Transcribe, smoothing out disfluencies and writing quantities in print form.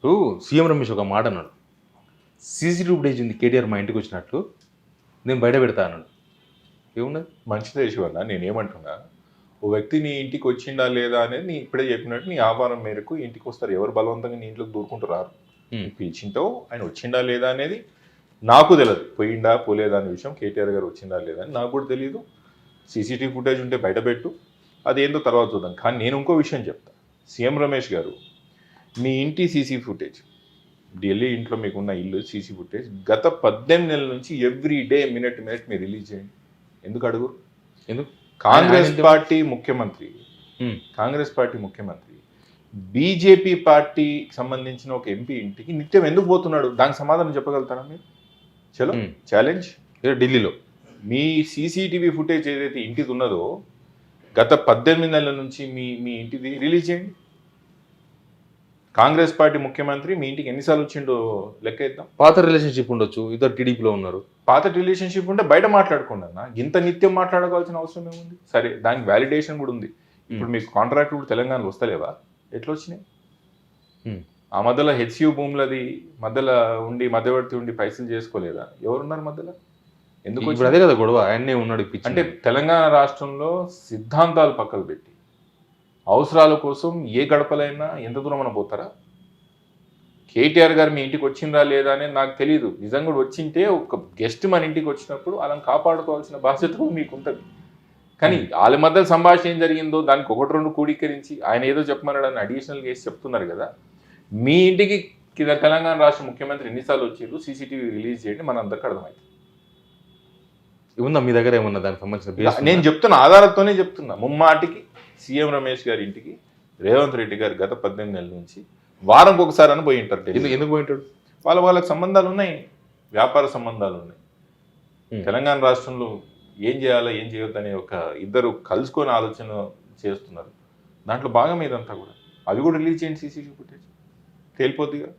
ఇప్పుడు సీఎం రమేష్ ఒక మాట అన్నాడు, సీసీటీవీ ఫుటేజ్ ఉంది కేటీఆర్ మా ఇంటికి వచ్చినట్లు నేను బయట పెడతా అన్నాడు. ఏమున్నది? మంచిదే శివన్న. నేనేమంటున్నా, ఓ వ్యక్తి నీ ఇంటికి వచ్చిండా లేదా అనేది నీ ఇప్పుడే చెప్పినట్టు నీ ఆహ్వానం మేరకు ఇంటికి వస్తారు. ఎవరు బలవంతంగా నీ ఇంట్లోకి దూరుకుంటూ రారు. పిలిచింటో ఆయన వచ్చిండా లేదా అనేది నాకు తెలియదు. పోయిండా పోలేదా అనే విషయం, కేటీఆర్ గారు వచ్చిండా లేదా అని నాకు కూడా తెలియదు. సీసీటీవీ ఫుటేజ్ ఉంటే బయట పెట్టు, అదేందో తర్వాత చూద్దాం. కానీ నేను ఇంకో విషయం చెప్తా. సీఎం రమేష్ గారు, మీ ఇంటి సీసీ ఫుటేజ్, ఢిల్లీ ఇంట్లో మీకున్న ఇల్లు సీసీ ఫుటేజ్ గత 18 నెలల నుంచి ఎవ్రీ డే మినిట్ మీరు రిలీజ్ చేయండి. ఎందుకు అడుగు? ఎందుకు? కాంగ్రెస్ పార్టీ ముఖ్యమంత్రి బీజేపీ పార్టీకి సంబంధించిన ఒక ఎంపీ ఇంటికి నిత్యం ఎందుకు పోతున్నాడు? దానికి సమాధానం చెప్పగలుగుతారా మీరు? చలో ఛాలెంజ్. ఢిల్లీలో మీ సీసీటీవీ ఫుటేజ్ ఏదైతే ఇంటిది ఉన్నదో గత 18 నెలల నుంచి మీ ఇంటిది రిలీజ్ చేయండి. కాంగ్రెస్ పార్టీ ముఖ్యమంత్రి మీ ఇంటికి ఎన్నిసార్లు వచ్చిండో లెక్క ఇద్దాం. పాత రిలేషన్షిప్ ఉండొచ్చు, ఇద్దరు టీడీపీలో ఉన్నారు. పాత రిలేషన్షిప్ ఉంటే బయట మాట్లాడుకోండి అన్న. ఇంత నిత్యం మాట్లాడుకోవాల్సిన అవసరం ఏముంది? సరే, దానికి వ్యాలిడేషన్ కూడా ఉంది. ఇప్పుడు మీకు కాంట్రాక్ట్ కూడా తెలంగాణలో వస్తలేవా? ఎట్లా వచ్చినాయి? ఆ మధ్యలో హెచ్యూ భూములది మధ్యలో ఉండి మధ్యవర్తి ఉండి పైసలు చేసుకోలేదా? ఎవరున్నారు మధ్యలో? ఎందుకు? ఇప్పుడు అదే కదా గొడవ, ఆయన్నే ఉన్నాడు. అంటే తెలంగాణ రాష్ట్రంలో సిద్ధాంతాలు పక్కకు పెట్టి అవసరాల కోసం ఏ గడపలైనా ఎంత దూరం మనం పోతారా? కేటీఆర్ గారు మీ ఇంటికి వచ్చిందా లేదా అనేది నాకు తెలియదు. నిజంగా కూడా వచ్చింటే ఒక గెస్ట్ మన ఇంటికి వచ్చినప్పుడు అలా కాపాడుకోవాల్సిన బాధ్యత మీకు ఉంటుంది. కానీ వాళ్ళ మధ్య సంభాషణ ఏం జరిగిందో దానికి ఒకటి రెండు కూడీకరించి ఆయన ఏదో చెప్పమన్నాడని అడిషనల్గా వేసి చెప్తున్నారు కదా. మీ ఇంటికి తెలంగాణ రాష్ట్ర ముఖ్యమంత్రి ఎన్నిసార్లు వచ్చారు, సీసీటీవీ రిలీజ్ చేయండి, మన అందరికీ అర్థమవుతుంది. ఏముందా మీ దగ్గర? ఏమన్నా దానికి సంబంధించిన? నేను చెప్తున్న ఆధారంతోనే చెప్తున్నా. ముమ్మాటికి సీఎం రమేష్ గారి ఇంటికి రేవంత్ రెడ్డి గారు గత 18 నెలల నుంచి వారంకి ఒకసారి అని పోయి ఉంటారు. ఎందుకు పోయింటాడు? వాళ్ళకి సంబంధాలు ఉన్నాయి, వ్యాపార సంబంధాలు ఉన్నాయి. తెలంగాణ రాష్ట్రంలో ఏం చేయాలో ఏం చేయొద్దు అనే ఒక ఇద్దరు కలుసుకొని ఆలోచన చేస్తున్నారు. దాంట్లో భాగం ఇదంతా కూడా. అవి కూడా రిలీజ్ చేయండి, సీసీటీవీ ఫుటేజ్ తేలిపోద్దిగా.